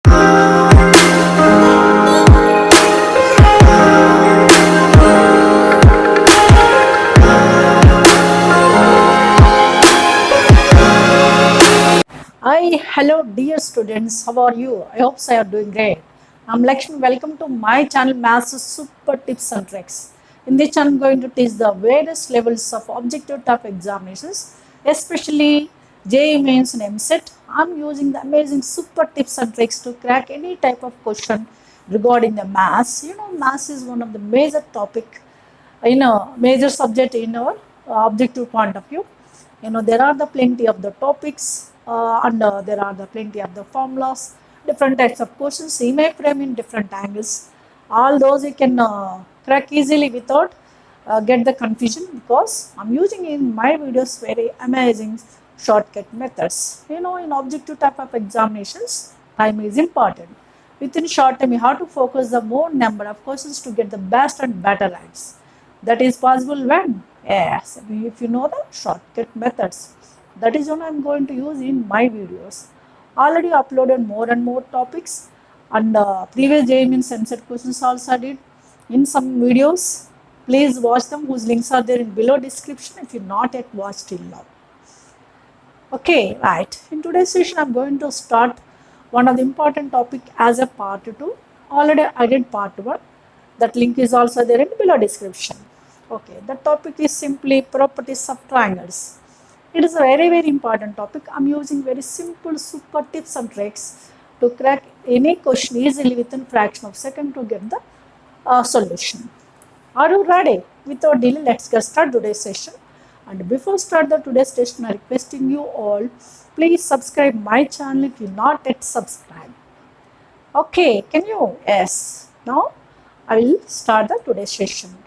Hi, hello dear students, how are you? I hope so you are doing great. I'm Lakshmi, welcome to my channel Maths Super Tips and Tricks. In this channel, I'm going to teach the various levels of objective type examinations, especially JEE Mains and MSET. I'm using the amazing super tips and tricks to crack any type of question regarding the maths. You know, maths is one of the major topic, major subject in our objective point of view. You know, there are the plenty of the topics and there are the plenty of the formulas, different types of questions you may frame in different angles. All those you can crack easily without get the confusion, because I'm using in my videos very amazing shortcut methods. You know, in objective type of examinations, time is important. Within short time, you have to focus the more number of questions to get the best and better ranks. That is possible when? Yes, if you know the shortcut methods. That is what I'm going to use in my videos. Already uploaded more and more topics, and previous JMN censored questions also I did in some videos. Please watch them, whose links are there in below description if you not yet watched till now. Okay, right. In today's session, I'm going to start one of the important topic as a part 2. Already I did part 1. That link is also there in below description. Okay, the topic is simply properties of triangles. It is a very important topic. I'm using very simple super tips and tricks to crack any question easily within fraction of second to get the solution. Are you ready? Without delay, let's get started today's session. And before start the today's session, I'm requesting you all, please subscribe my channel if you not yet subscribed. Okay, can you? Yes. Now I will start the today's session.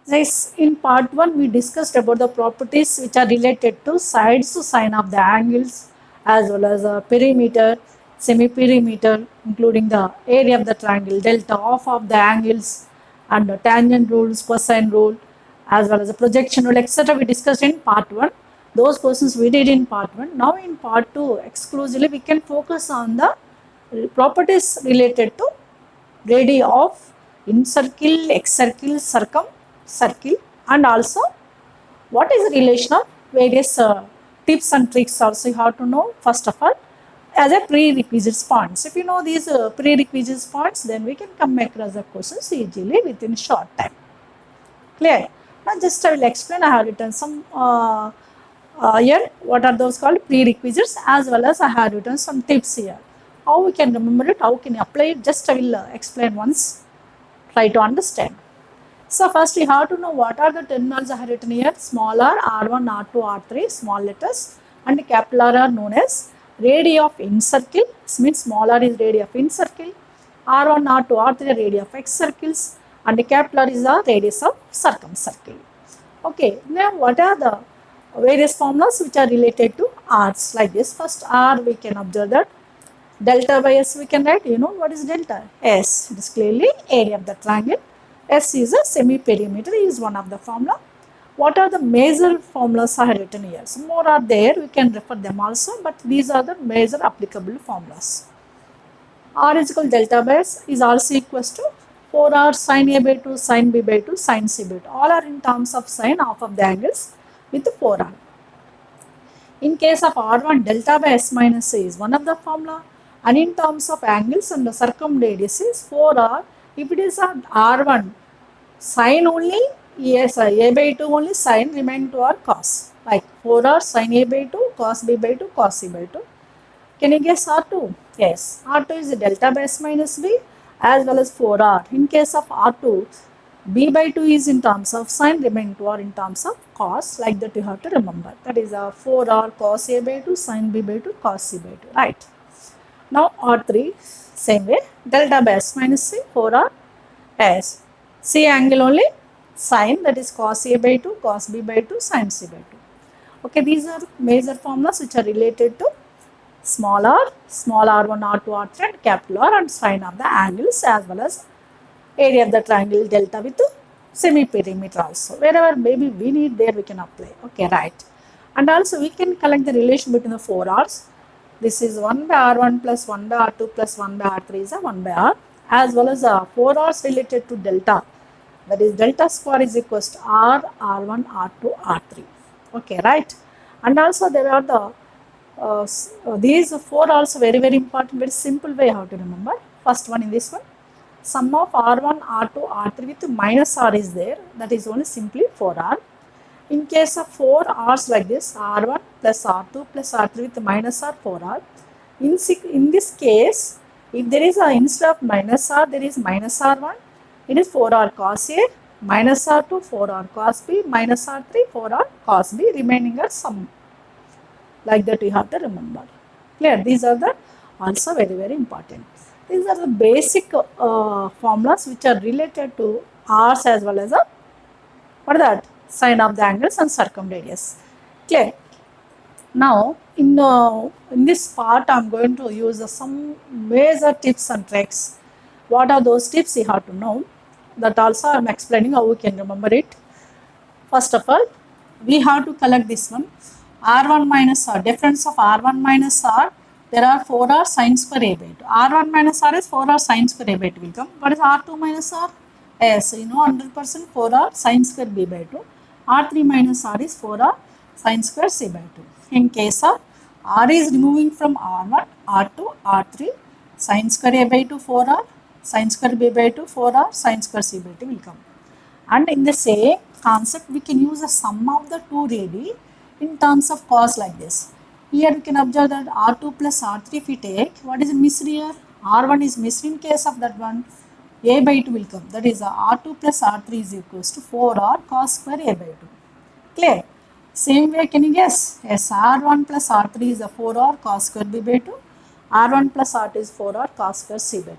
Yes, in part 1 we discussed about the properties which are related to sides, sine of the angles, as well as perimeter, semi-perimeter, including the area of the triangle, delta, half of the angles, and the tangent rules, cosine rule, as well as the projection rule, etc. We discussed in part 1. Those questions we did in part 1. Now in part 2, exclusively we can focus on the properties related to radii of incircle, excircle, circle, and also what is the relation of various tips and tricks also you have to know first of all as a prerequisite points. If you know these prerequisite points, then we can come across the questions easily within short time. Clear? Now just I will explain. I have written some here what are those called prerequisites, as well as I have written some tips here. How we can remember it, how can you apply it, just I will explain once, try to understand. So first we have to know what are the terminals I have written here. Small r, r1, r2, r3, small letters, and capital R are known as radii of incircle. This means small r is radii of incircle, r1, r2, r3 are radii of excircles, and capital R is the radius of circumcircle. Okay, now what are the various formulas which are related to r's like this? First r we can observe that delta by s we can write. You know what is delta? S. It is clearly area of the triangle. S is a semi-perimeter, is one of the formula. What are the major formulas I have written here? Some more are there, we can refer them also, but these are the major applicable formulas. R is equal to delta by S is also equals to 4R sin A by 2, sin B by 2, sin C by 2. All are in terms of sine half of the angles with 4R. In case of R1, delta by S minus A is one of the formula, and in terms of angles and the circumradius is 4R. If it is an R1, sine only, yes, A by 2 only, sine remain to our cos. Like 4R sin A by 2, cos B by 2, cos C by 2. Can you guess R2? Yes, R2 is delta by S minus B as well as 4R. In case of R2, B by 2 is in terms of sine, remain to R in terms of cos. Like that you have to remember. That is 4R cos A by 2, sin B by 2, cos C by 2. Right. Now R3, same way, delta by S minus C, 4R S. C angle only, sine, that is cos A by 2, cos B by 2, sin C by 2. Okay, these are major formulas which are related to small r, small r1, r2, r3 and capital R, and sine of the angles as well as area of the triangle delta with semi-perimeter also. Wherever maybe we need, there we can apply. Okay, right. And also we can collect the relation between the 4 r's. This is 1 by R1 plus 1 by R2 plus 1 by R3 is a 1 by R, as well as 4 R's related to delta. That is delta square is equals to R, R1, R2, R3. Okay, right? And also there are the these 4 also very very important, very simple way how to remember. First one in this one, sum of R1, R2, R3 with minus R is there, that is only simply 4R. In case of 4 R's like this, R1 plus R2 plus R3 with minus R, 4R. In this case, if there is a instead of minus R, there is minus R1, it is 4R cos A, minus R2, 4R cos B, minus R3, 4R cos B, remaining are sum. Like that you have to remember. Clear? These are the also very very important. These are the basic formulas which are related to R's as well as what is that? Sine of the angles and circumradius. Clear? Now in this part I am going to use some major tips and tricks. What are those tips you have to know? That also I am explaining how we can remember it. First of all, we have to collect this one. R1 minus R, difference of R1 minus R, there are 4R sin square A by 2. R1 minus R is 4R sin square A by 2 will come. What is R2 minus R? Yes, you know 100% 4R sin square B by 2. R3 minus R is 4R sin square C by 2. In case of R is removing from R1, R2, R3, sin square A by 2 4R, sin square B by 2 4R, sin square C by 2 will come. And in the same concept, we can use the sum of the two radii in terms of cos like this. Here we can observe that R2 plus R3 if we take, what is missed here? R1 is missed. In case of that one, A by 2 will come. That is R2 plus R3 is equals to 4R cos square A by 2. Clear? Same way, can you guess? Yes, R1 plus R3 is a 4R cos square B by 2. R1 plus R2 is 4R cos square C by 2.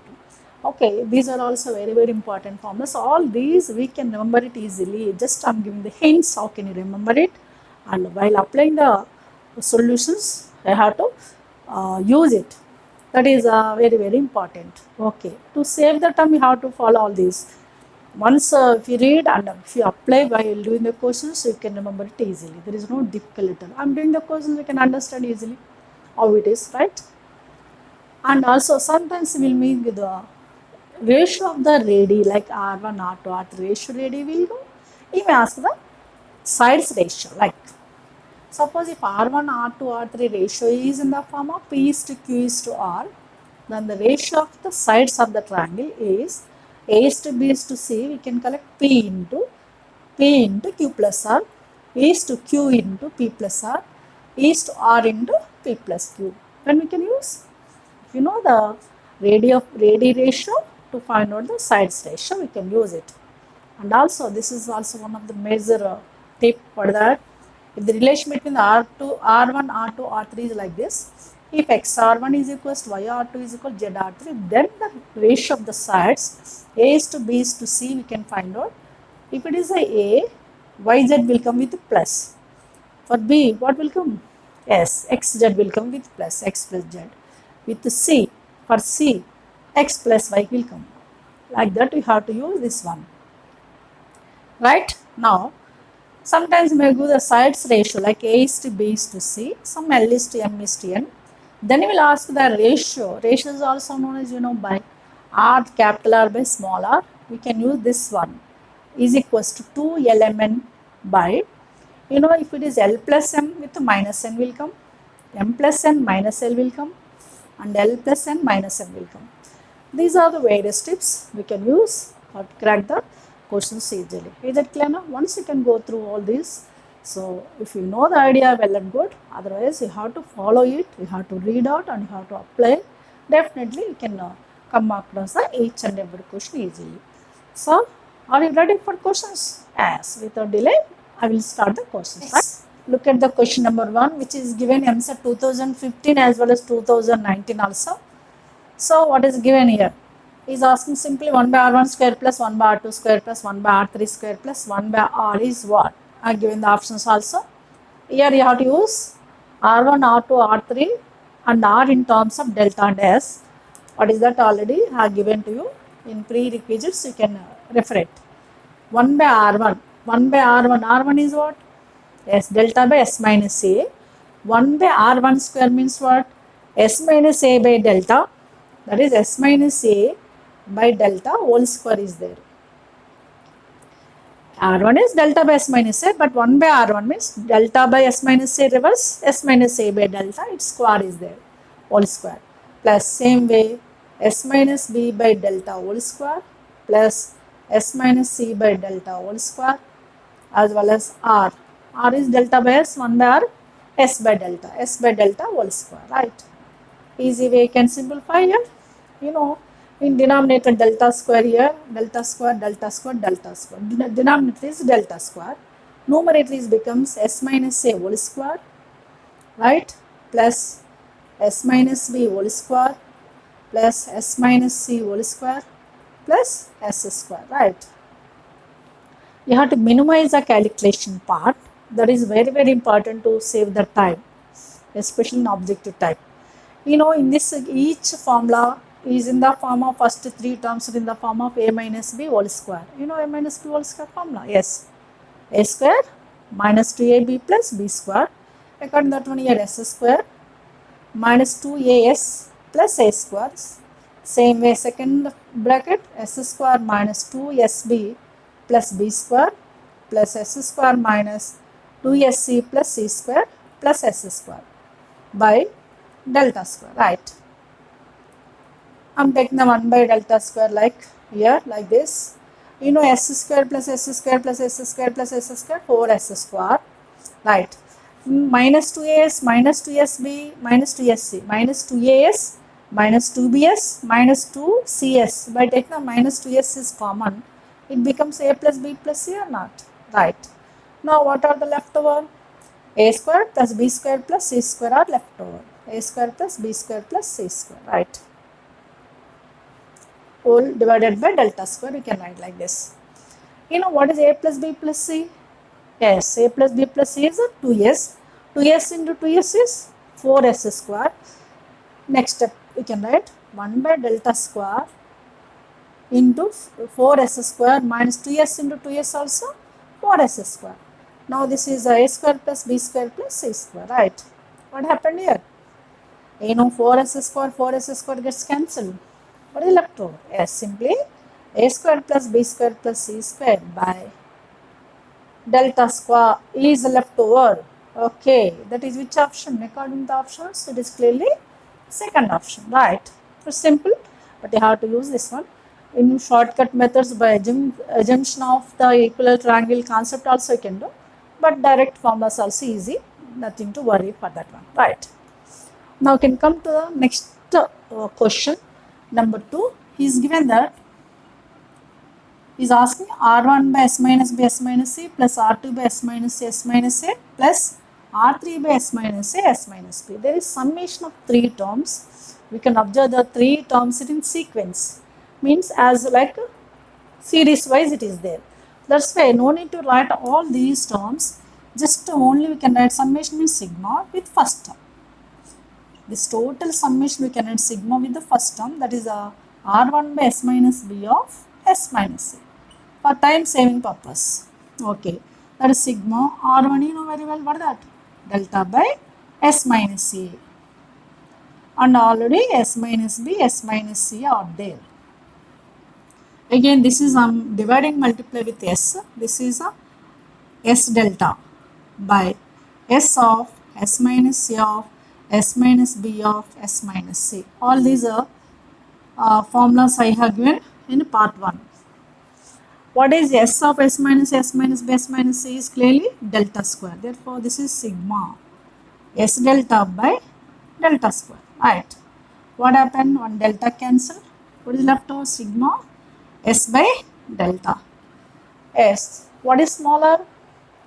Okay, these are also very very important formulas. All these we can remember it easily. Just I am giving the hints how can you remember it. And while applying the solutions, I have to use it. That is very very important. Okay, to save the time, you have to follow all these. Once if you read and if you apply while doing the questions, you can remember it easily. There is no difficulty. I am doing the questions, you can understand easily how it is, right? And also sometimes we will meet with the ratio of the radii like R1, R2, R3 ratio radii will go. You may ask the sides ratio, like suppose if R1, R2, R3 ratio is in the form of P is to Q is to R, then the ratio of the sides of the triangle is A is to B is to C. We can collect P into Q plus R, A is to Q into P plus R, A is to R into P plus Q. Then we can use, if you know the radii ratio, to find out the sides ratio, we can use it. And also this is also one of the major tip for that. If the relation between the R1, R2, R3 is like this, if XR1 is equals to YR2 is equal to ZR3, then the ratio of the sides A is to B is to C we can find out. If it is a YZ will come with plus. For B, what will come? Yes, XZ will come with plus, X plus Z. With C, for C, X plus Y will come. Like that we have to use this one. Right? Now, sometimes we may do the sides ratio like A is to B is to C, some L is to M is to N. Then you will ask the ratio. Ratio is also known as, you know, by R capital R by small r. We can use this one is equals to 2 LMN by, you know, if it is L plus M with minus N will come, M plus N minus L will come, and L plus N minus M will come. These are the various tips we can use to crack the questions easily. Is that clear now? Once you can go through all these. So if you know the idea, well and good. Otherwise, you have to follow it, you have to read out and you have to apply. Definitely, you can come across each and every question easily. So, are you ready for questions? Yes, without delay, I will start the questions. Right? Look at the question number 1, which is given EAMCET 2015 as well as 2019 also. So, what is given here? He is asking simply 1 by R1 square plus 1 by R2 square plus 1 by R3 square plus 1 by R is what? I have given the options also. Here you have to use R1, R2, R3 and R in terms of delta and S. What is that already I have given to you in prerequisites, you can refer it. 1 by R1, 1 by R1, R1 is what? Yes, delta by S minus A. 1 by R1 square means what? S minus A by delta, that is S minus A by delta whole square is there. R1 is delta by S minus A, but 1 by R1 means delta by S minus A reverse, S minus A by delta, its square is there, whole square, plus same way S minus B by delta whole square plus S minus C by delta whole square, as well as R. R is delta by S, 1 by R, S by delta whole square, right? Easy way you can simplify here. You know, in denominator delta square here, delta square, delta square, delta square. Denominator is delta square. Numerator is becomes S minus A whole square, right? Plus S minus B whole square plus S minus C whole square plus S square, right? You have to minimize the calculation part. That is very, very important to save the time, especially in objective type. You know, in this each formula is in the form of first three terms are in the form of A minus B whole square. You know A minus B whole square formula? Yes. A square minus 2AB plus B square. I got that one here, S square minus 2AS plus A square. Same way second bracket, S square minus 2SB plus B square plus S square minus 2SC plus C square plus S square by delta square, right? I'm taking the 1 by delta square like here, like this. You know S square plus S square plus S square plus S square, 4S square, right? Minus 2AS minus 2SB minus 2SC minus 2AS minus 2BS minus 2CS. By taking the minus 2S is common, it becomes A plus B plus C or not, right? Now what are the leftover? A square plus B square plus C square are leftover. A square plus B square plus C square, right? Whole divided by delta square, you can write like this. You know what is A plus B plus C? Yes, A plus B plus C is a 2S. 2S into 2S is 4S square. Next step, we can write 1 by delta square into 4S square minus 2S into 2S also 4S square. Now this is A square plus B square plus C square, right? What happened here? You know 4S square gets cancelled. What is left over? Yes, simply A square plus B square plus C square by delta square is left over. Okay, that is which option? According to the options, it is clearly second option, right? It's simple, but you have to use this one. In shortcut methods by assumption of the equilateral triangle concept also you can do, but direct formulas also easy, nothing to worry for that one, right? Now you can come to the next question. Number 2, he is given that he is asking R1 by S minus B S minus C plus R2 by S minus C S minus A plus R3 by S minus A S minus B. There is summation of 3 terms. We can observe the 3 terms in sequence, means as like series wise it is there. That's why no need to write all these terms, just only we can write summation means sigma with first term. This total summation we can write sigma with the first term, that is R1 by S minus B of S minus C for time saving purpose. Okay, that is sigma R1, you know very well what is that? Delta by S minus C, and already S minus B, S minus C are there. Again this is dividing multiply with S. This is a S delta by S of S minus C of S minus B of S minus C. All these are formulas I have given in part 1. What is S of S minus B, S minus C is clearly delta square. Therefore, this is sigma S delta by delta square, right? What happened? One delta cancel. What is left over? Sigma S by delta. S. What is smaller?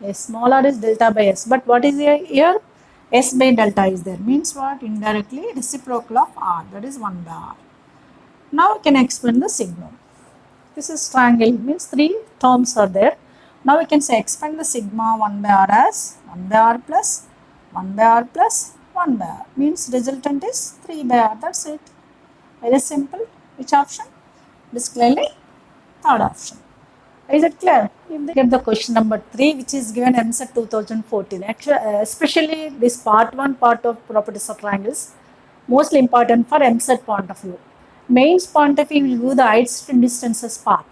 S smaller is delta by S. But what is here? S by delta is there. Means what? Indirectly reciprocal of R. That is 1 by R. Now we can explain the sigma. This is triangle, means 3 terms are there. Now we can say expand the sigma 1 by R as 1 by R plus 1 by R plus 1 by R. Means resultant is 3 by R. That's it. Very simple. Which option? It is clearly third option. Is it clear? If they get the question number 3, which is given MSET 2014, actually, especially this part 1 part of properties of triangles, Mostly important for MSET point of view. Mains point of view will give the heights to distances part.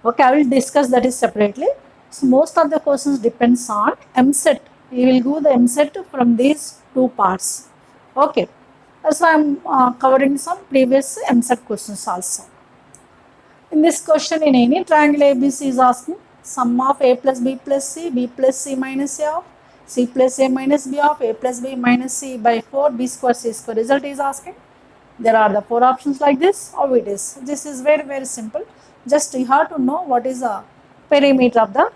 Okay, I will discuss that is separately. So most of the questions depends on MSET. We will give the MSET from these two parts. Okay, that's why I am covering some previous MSET questions also. In this question, in any triangle ABC is asking sum of A plus B plus C, B plus C minus A of C plus A minus B of A plus B minus C by 4 B square C square. Result is asking. There are the 4 options like this. How it is? This is very simple. Just you have to know what is the perimeter of the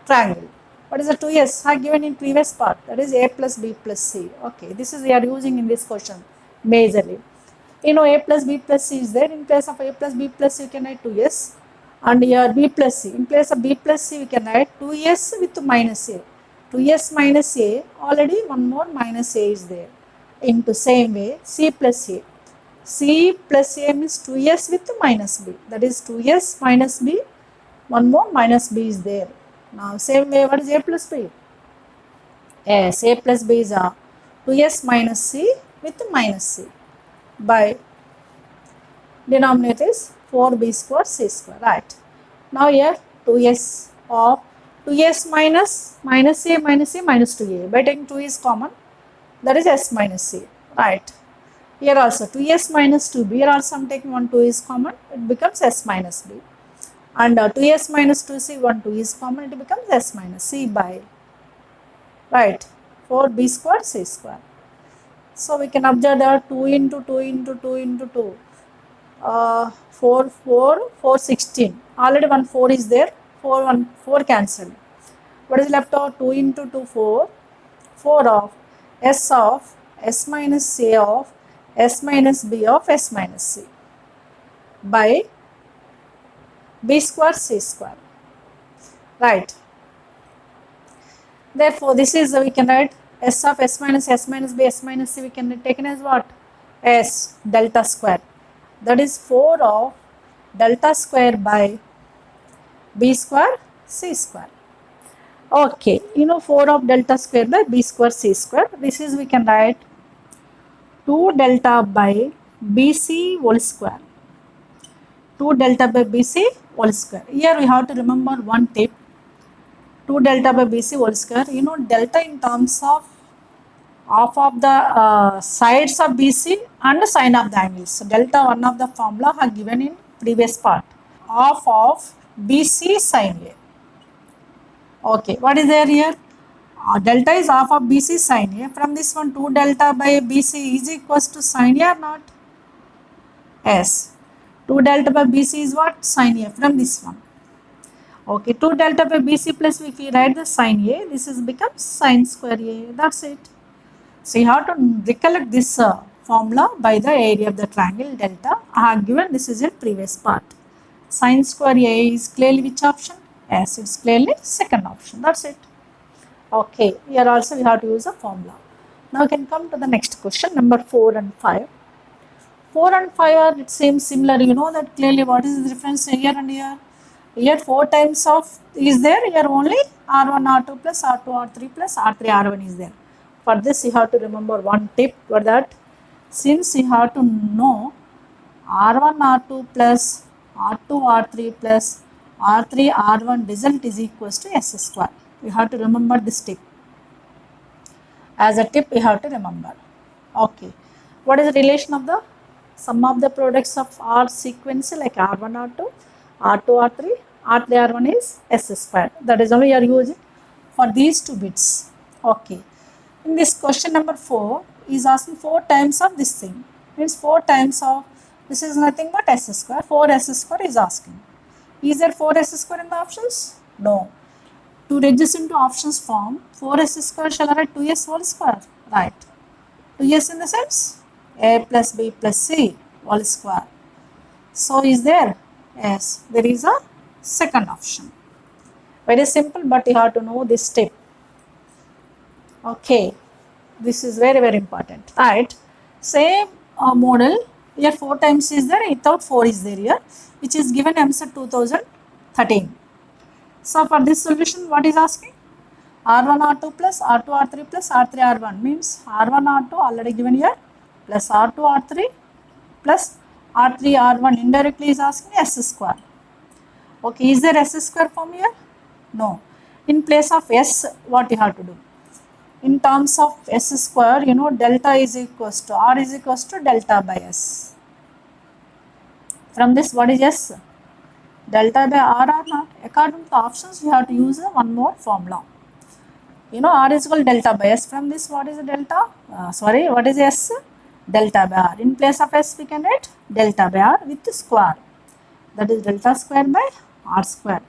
triangle. What is the 2s are given in previous part, that is A plus B plus C. Okay, this is we are using in this question majorly. You know A plus B plus C is there. In place of A plus B plus C, you can write 2s, and here B plus C. In place of B plus C, we can write 2s with minus A. 2s minus A, already one more minus A is there. Into same way, C plus A. C plus A means 2s with minus B. That is 2s minus B. One more minus B is there. Now same way, what is A plus B? Yes, A plus B is 2s minus C with minus C by denominator is 4B square C square. Right. Now here 2s of 2s minus A minus A minus 2a. By taking 2 is common, that is S minus C. Right. Here also 2s minus 2b. Here also I am taking 1 2 is common, it becomes S minus B. And 2s minus 2c, 1 2 is common, it becomes S minus C by, right, 4b square C square. So we can observe that 2 into 2 into 2 into 2, 4 16. Already 1 4 is there, 4 cancelled. What is left over? 2 into 2 4, 4 of S minus A of S minus B of S minus C by B square C square. Right. Therefore, this is we can write S of S minus B S minus C, we can take as what? S delta square. That is 4 of delta square by B square C square. Okay, you know 4 of delta square by B square C square. This is we can write 2 delta by BC whole square. 2 delta by BC whole square. Here we have to remember one tip. 2 delta by BC whole square. You know delta in terms of half of the sides of BC and sine of the angles. So delta, one of the formula are given in previous part. Half of BC sine A. Okay, what is there here? Delta is half of BC sine A. From this one, 2 delta by BC is equals to sine A or not? Yes. 2 delta by BC is what? Sine A from this one. Okay, 2 delta by BC plus if we write the sine A, this is becomes sine square A. That's it. So you have to recollect this formula by the area of the triangle delta. I have given this is in previous part. Sine square A is clearly which option? Yes, it's clearly second option. That's it. Okay, here also we have to use a formula. Now we can come to the next question, number 4 and 5. 4 and 5 are, it seems similar. You know that clearly what is the difference here and here? Here 4 times of is there, here only R1 R2 plus R2 R3 plus R3 R1 is there. For this you have to remember one tip for that. Since you have to know R1 R2 plus R2 R3 plus R3 R1 result is equals to S square. You have to remember this tip. As a tip you have to remember. Okay. What is the relation of the sum of the products of R sequence like R1 R2, R2 R3, R3 R1 is S square. That is only you are using for these two bits. Okay. In this question number 4 is asking 4 times of this thing. Means 4 times of this is nothing but S square. 4S square is asking. Is there 4S square in the options? No. To reduce into options form, 4S square shall write 2S whole square. Right. 2S in the sense A plus B plus C whole square. So is there? Yes, there is a second option. Very simple, but you have to know this step. Okay, this is very important. Right. Same model. Here 4 times is there, without 4 is there here, which is given MSET 2013. So for this solution, what is asking? R1 R2 plus R2 R3 plus R3 R1 means R1 R2 already given here, plus R2 R3 plus R3 R1 indirectly is asking S square. Okay, is there S square form here? No. In place of S, what you have to do? In terms of S square, you know, delta is equals to R is equals to delta by S. From this, what is S? Delta by R or not? According to the options, you have to use one more formula. You know, R is equal to delta by S. From this, what is the delta? What is S? Delta by R. In place of S, we can write delta by R with the square. That is delta square by R square.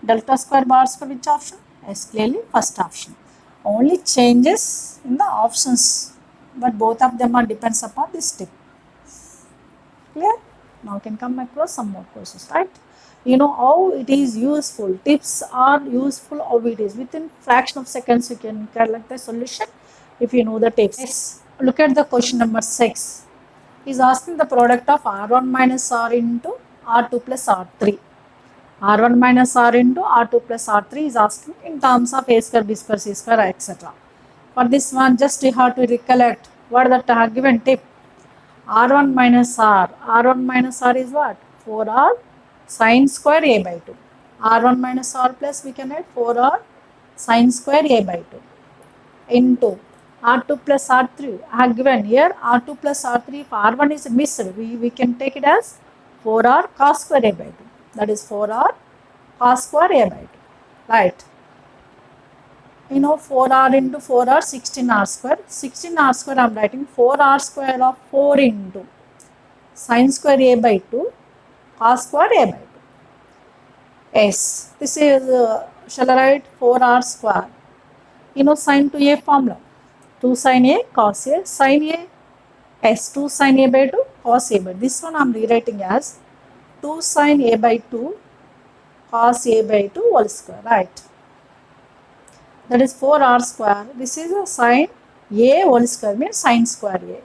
Delta square by R square, which option? S, clearly first option. Only changes in the options, but both of them are depends upon this tip. Clear? Now can come across some more questions, right? You know how it is useful. Tips are useful how it is. Within fraction of seconds, you can collect the solution if you know the tips. Yes. Look at the question number 6. Is asking the product of R1 minus R into R2 plus R3. R1 minus R into R2 plus R3 is asking in terms of A square, B square, C square, etc. For this one, just you have to recollect what that given tip. R1 minus R. R1 minus R is what? 4R sine square A by 2. R1 minus R plus we can add 4R sine square A by 2 into R2 plus R3. I have given here R2 plus R3. If R1 is missed, we can take it as 4R cos square A by 2. That is 4R cos square A by 2. Right. You know 4R into 4R 16R square. 16R square I am writing 4R square of 4 into sine square A by 2 cos square A by 2. S. This is shall I write 4R square. You know sine to A formula. 2 sin A cos A sin A S 2 sin A by 2 cos A by 2. This one I am rewriting as 2 sin A by 2 cos A by 2 whole square, right? That is 4R square. This is a sin A whole square means sin square A.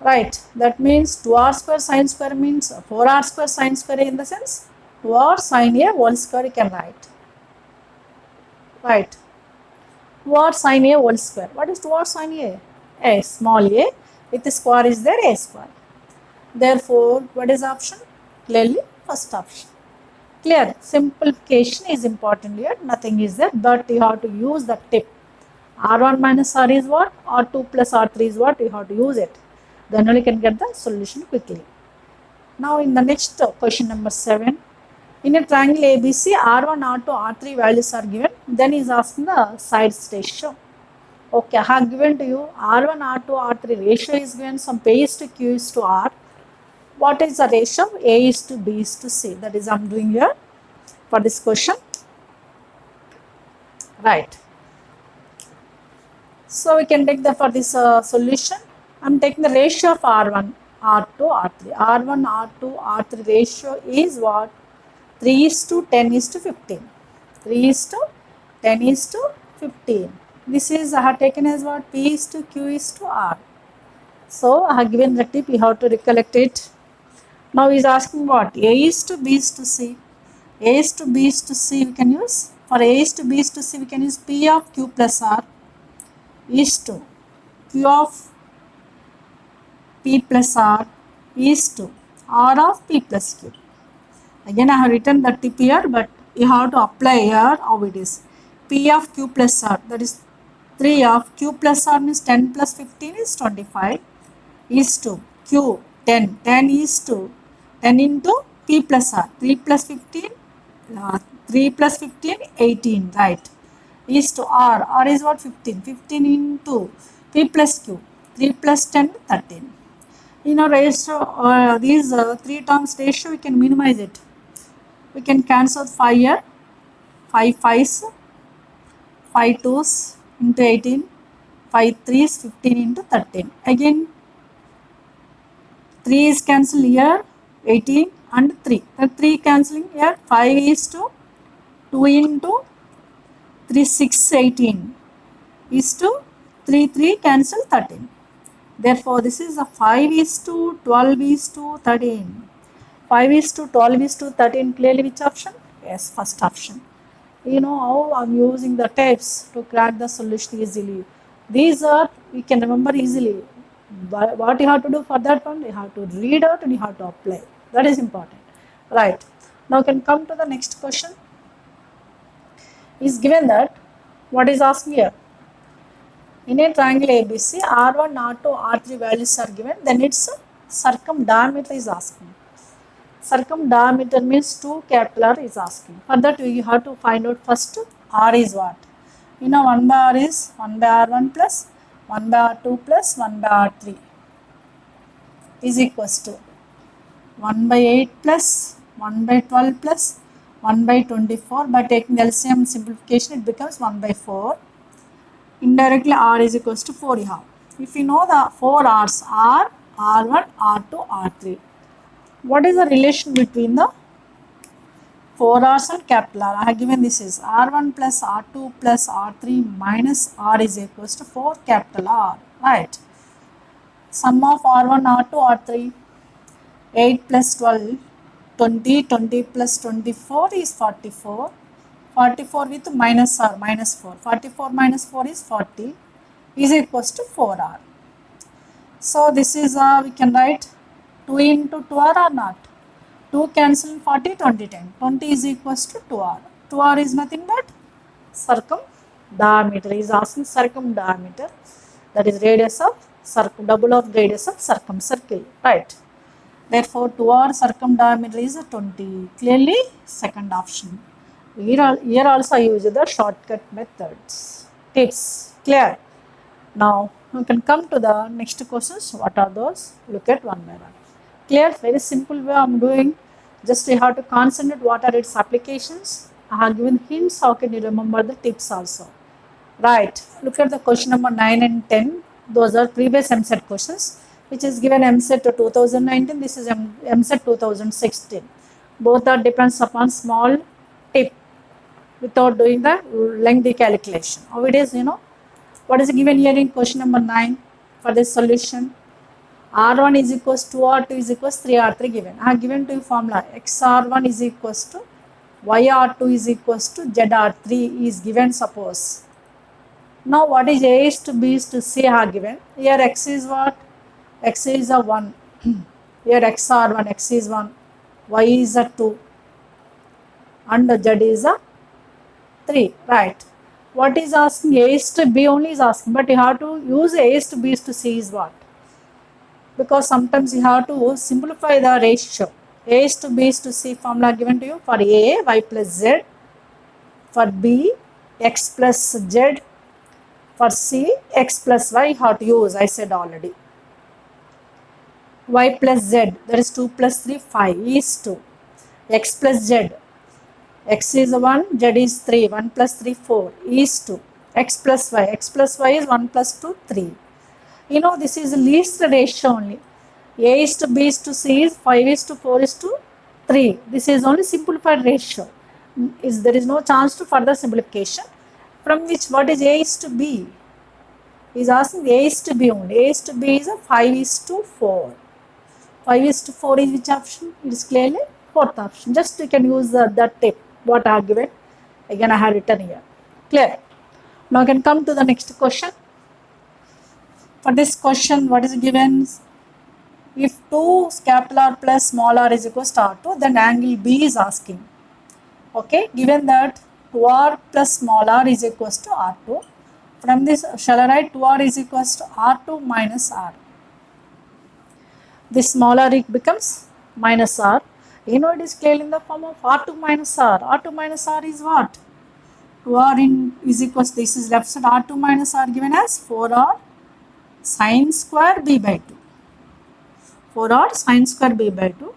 Right. That means 2R square sin square means 4R square sin square A in the sense 2R sin A whole square you can write. Right. 2R sin A whole square. What is 2R sin A? A small a with the square is there A square. Therefore, what is option? Clearly first option. Clear. Simplification is important here. Nothing is there, but you have to use the tip. R1 minus R is what? R2 plus R3 is what? You have to use it. Then only can get the solution quickly. Now in the next question number 7. In a triangle ABC, R1, R2, R3 values are given. Then he is asking the sides ratio. Okay, I have given to you R1, R2, R3 ratio is given. Some P is to Q is to R. What is the ratio? A is to B is to C. That is I am doing here for this question. Right. So we can take the for this solution. I am taking the ratio of R1, R2, R3. R1, R2, R3 ratio is what? 3 is to 10 is to 15. 3 is to 10 is to 15. This is I have taken as what? P is to Q is to R. So I have given the tip. You have to recollect it. Now he is asking what? A is to B is to C. A is to B is to C we can use. For A is to B is to C we can use P of Q plus R is to Q of P plus R is to R of P plus Q. Again I have written the tip here, but you have to apply here how it is. P of Q plus R, that is 3 of Q plus R means 10 plus 15 is 25 is to Q 10. 10 is to 10 into P plus R. 3 plus 15, 3 plus 15, 18, right? Is to R. R is what? 15. 15 into P plus Q. 3 plus 10, 13. You know, ratio, these 3 terms ratio, we can minimize it. We can cancel 5 here. 5 5s, 5 2s into 18, 5 3s, 15 into 13. Again, 3 is cancelled here, 18 and 3. The 3 cancelling here, 5 is to 2 into 3, 6, 18 is to 3, 3 cancel 13. Therefore, this is a 5 is to 12 is to 13. 5 is to 12 is to 13. Clearly which option? Yes, first option. You know how I am using the tips to crack the solution easily. These are, we can remember easily. What you have to do for that one? You have to read out and you have to apply. That is important. Right. Now can come to the next question. Is given that what is asked here? In a triangle ABC, R1, R2, R3 values are given, then its circumdiameter is asking. Circumdiameter means 2 capital R is asking. For that you have to find out first R is what? 1 by R is 1 by R1 plus 1 by R2 plus 1 by R3 is equals to 1 by 8 plus 1 by 12 plus 1 by 24. By taking LCM simplification, it becomes 1 by 4. Indirectly R is equals to 4 you have. If you know the 4 R's, R, R1, R2, R3. What is the relation between the 4 R's and capital R? I have given this is R1 plus R2 plus R3 minus R is equals to 4 capital R. Right. Sum of R1, R2, R3. 8 plus 12, 20, 20 plus 24 is 44. 44 with minus R, minus 4. 44 minus 4 is 40 is equals to 4R. So this is, we can write 2 into 2R or not? 2 cancel 40, 20, 10. 20 is equals to 2R. 2R is nothing but circumdiameter. He is asking circumdiameter. That is radius of double of radius of circumcircle. Right. Therefore, 2R circumdiameter is 20. Clearly, second option. Here also I use the shortcut methods. Tips. Clear. Now, you can come to the next questions. What are those? Look at one by one. Clear? Very simple way I am doing. Just you have to concentrate what are its applications. I have given hints. How can you remember the tips also? Right. Look at the question number 9 and 10. Those are previous MSET questions, which is given MSET 2019. This is MSET 2016. Both are depends upon small tip without doing the lengthy calculation. How it is, what is given here in question number 9 for this solution? R1 is equals to R2 is equals 3R3 given. I have given to you formula XR1 is equals to YR2 is equals to ZR3 is given, suppose. Now what is A is to B is to C I have given. Here X is what? X is a 1. Here XR1, X is 1. Y is a 2. And Z is a 3. Right. What is asking? A is to B only is asking. But you have to use A is to B is to C is what? Because sometimes you have to simplify the ratio. A is to B is to C formula given to you. For A, Y plus Z. For B, X plus Z. For C, X plus Y you have to use. I said already. Y plus Z, that is 2 plus 3, 5 is 2. X plus Z, X is 1, Z is 3, 1 plus 3, 4 is 2. X plus Y is 1 plus 2, 3. This is the least ratio only. A is to B is to C is 5 is to 4 is to 3. This is only simplified ratio. There is no chance to further simplification. From which what is A is to B? He is asking A is to B only. A is to B is a 5 is to 4. 5 is to 4 is which option? It is clearly fourth option. Just you can use that tip what I have given. Again I have written here. Clear? Now I can come to the next question. For this question, what is given? If 2 capital R plus small r is equals to R2, then angle B is asking. Okay, given that 2R plus small r is equals to R2. From this, shall I write 2R is equals to R2 minus R. This small r becomes minus R. It is clearly in the form of R2 minus R. R2 minus R is what? 2R is equals to, this is left side, R2 minus R given as 4R sine square B by 2. 4R sine square B by 2.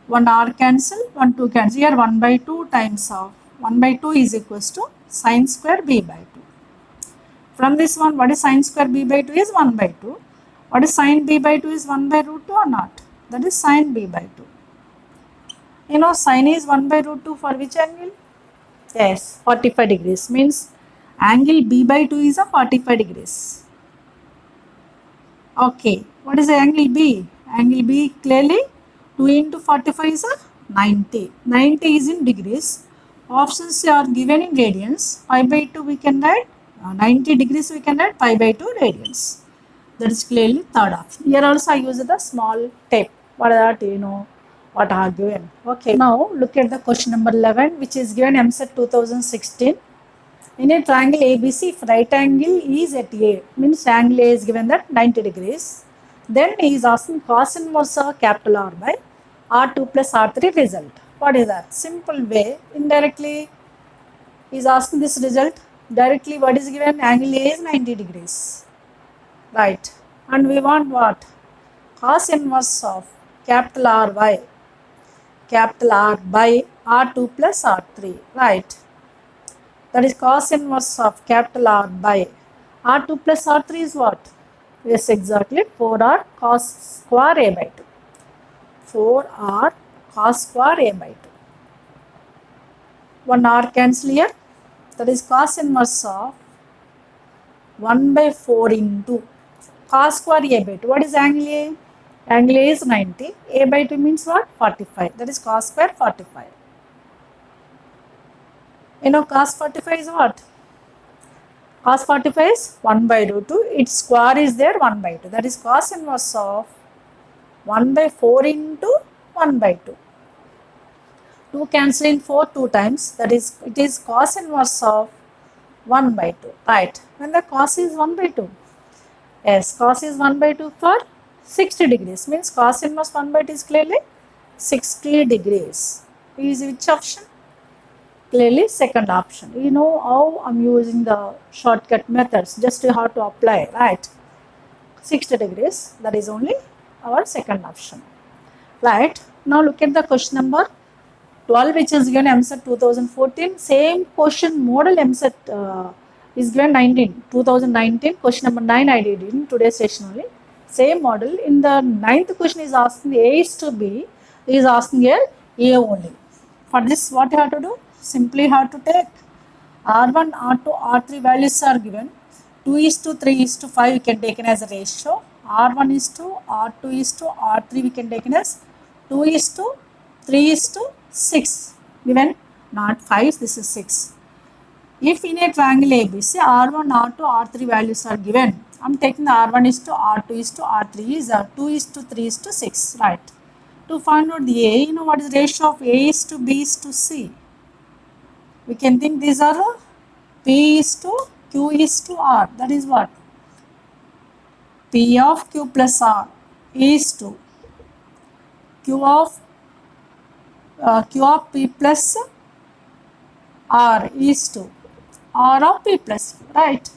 1 R cancel, 1 2 cancel. Here 1 by 2 times of 1 by 2 is equals to sine square B by 2. From this one, what is sine square B by 2 is 1 by 2. What is sine B by 2 is 1 by root 2 or not? That is sine B by 2. Sine is 1 by root 2 for which angle? Yes, 45 degrees. Means angle B by 2 is a 45 degrees. Okay, what is the angle B? Angle B clearly 2 into 45 is a 90. 90 is in degrees. Options are given in radians. Pi by 2 we can write 90 degrees we can write pi by 2 radians. That is clearly third option. Here also I use the small tape. What is that? You know what I have given. Okay. Now look at the question number 11, which is given MSET 2016. In a triangle ABC, if right angle is at A, means angle A is given that 90 degrees. Then he is asking cos inverse of capital R by R2 plus R3 result. What is that? Simple way. Indirectly, he is asking this result. Directly, what is given? Angle A is 90 degrees. Right. And we want what? Cos inverse of capital R by R2 plus R3. Right. That is cos inverse of capital R by R2 plus R3 is what? Yes, exactly 4R cos square A by 2. 4R cos square A by 2. 1 R cancel here. That is cos inverse of 1 by 4 into cos square A by 2. What is angle A? Angle A is 90. A by 2 means what? 45. That is cos square 45. You know cos 45 is what? Cos 45 is 1 by root 2. Its square is there 1 by 2. That is cos inverse of 1 by 4 into 1 by 2. 2 cancel in 4 2 times. That is, it is cos inverse of 1 by 2. Right. When the cos is 1 by 2. Yes, cos is 1 by 2 for 60 degrees. Means cos inverse 1 by 2 is clearly 60 degrees. Is which option? Clearly second option. You know how I'm using the shortcut methods. Just you have to apply, right? 60 degrees. That is only our second option. Right. Now look at the question number 12, which is given MSET 2014. Same question model MSET is given 2019. Question number 9 I did in today's session only. Same model. In the 9th question is asking A is to B. Is asking here A only. For this, what you have to do? Simply have to take R1, R2, R3 values are given. 2 is to 3 is to 5 we can take it as a ratio. R1 is to R2 is to R3 we can take it as 2 is to 3 is to 6. Given not 5, this is 6. If in a triangle ABC, R1, R2, R3 values are given, I am taking the R1 is to R2 is to R3 is 2 is to 3 is to 6. Right. To find out the A, you know what is the ratio of A is to B is to C? We can think these are P is to Q is to R. That is what? P of Q plus R is to Q of P plus R is to R of P plus Q. Right.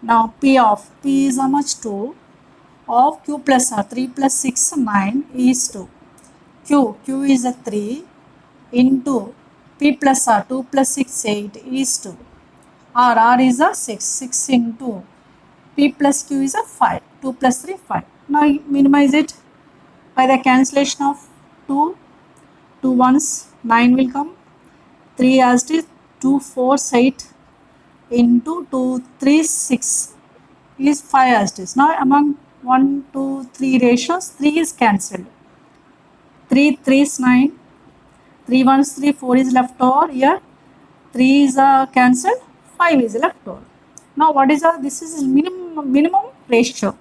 Now P is how much? 2 of Q plus R, 3 plus 6, 9 is to Q is a 3 into P plus R, 2 plus 6, 8 is to R is a 6 into P plus Q is a 5, 2 plus 3, 5. Now minimize it by the cancellation of 2 ones, 9 will come, 3 as it is, 2 4s 8 into 2 3 6 is 5 as it is. Now among 1 2 3 ratios, 3 is cancelled, 3 is 9, 3 1s 3, 4 is left over. Here 3 is cancelled, 5 is left over. Now what is this is minimum ratio.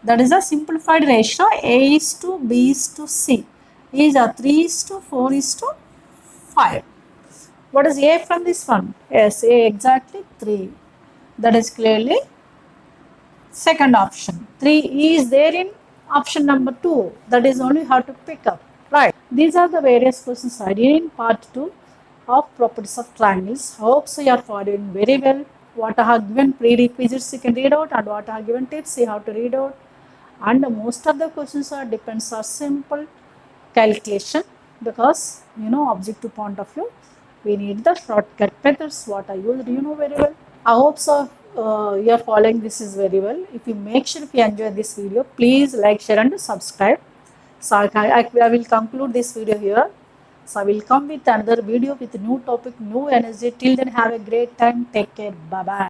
That is a simplified ratio. A is to B is to C is 3 is to 4 is to 5. What is A from this one? Yes, A exactly 3. That is clearly second option. 3 is there in option number 2. That is only how to pick up. Right. These are the various questions I did in part 2 of properties of triangles. Hope so you are following very well. What I have given prerequisites you can read out, and what I have given tips you have to read out. And most of the questions depends on simple calculation, because you know objective point of view we need the shortcut methods. What I use, you know very well. I hope so you are following this is very well. If you make sure if you enjoy this video, please like, share and subscribe. So I will conclude this video here. So I will come with another video with new topic, new energy. Till then, have a great time. Take care. Bye bye.